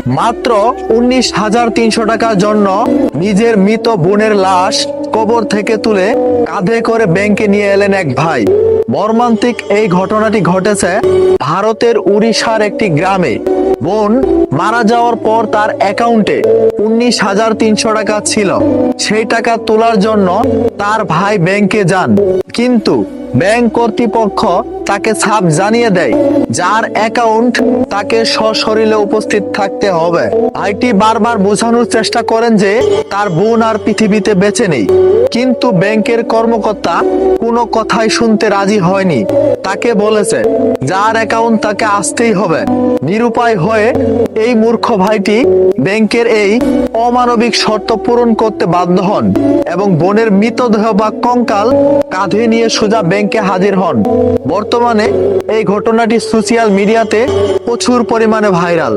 মাত্র 19,300 টাকার জন্য নিজের মৃত বোনের লাশ কবর থেকে তুলে কাঁধে করে ব্যাংকে নিয়ে এলেন এক ভাই। মর্মান্তিক এই ঘটনাটি ঘটেছে ভারতের উড়িষ্যার একটি গ্রামে। বোন মারা যাওয়ার পর তার অ্যাকাউন্টে 19,300 টাকা ছিল। সেই টাকা তোলার জন্য তার ভাই ব্যাংকে যান, কিন্তু ব্যাংক কর্তৃপক্ষ তাকে ছাপ জানিয়ে দেয় যার অ্যাকাউন্ট তাকে সশরীরে উপস্থিত থাকতে হবে। ভাইটি বারবার বোঝানোর চেষ্টা করেন যে তার বোন আর পৃথিবীতে বেঁচে নেই, কিন্তু ব্যাংকের কর্মকর্তা কোনো কথাই শুনতে রাজি হয়নি। তাকে বলেছে যার অ্যাকাউন্ট তাকে আসতেই হবে। নিরুপায় হয়ে এই মূর্খ ভাইটি ব্যাংকের এই অমানবিক শর্ত পূরণ করতে বাধ্য হন এবং বোনের মৃতদেহ বা কঙ্কাল কাঁধে নিয়ে সোজা ব্যাংকে হাজির হন। বর্তমানে এই ঘটনাটি সোশ্যাল মিডিয়াতে প্রচুর পরিমাণে ভাইরাল।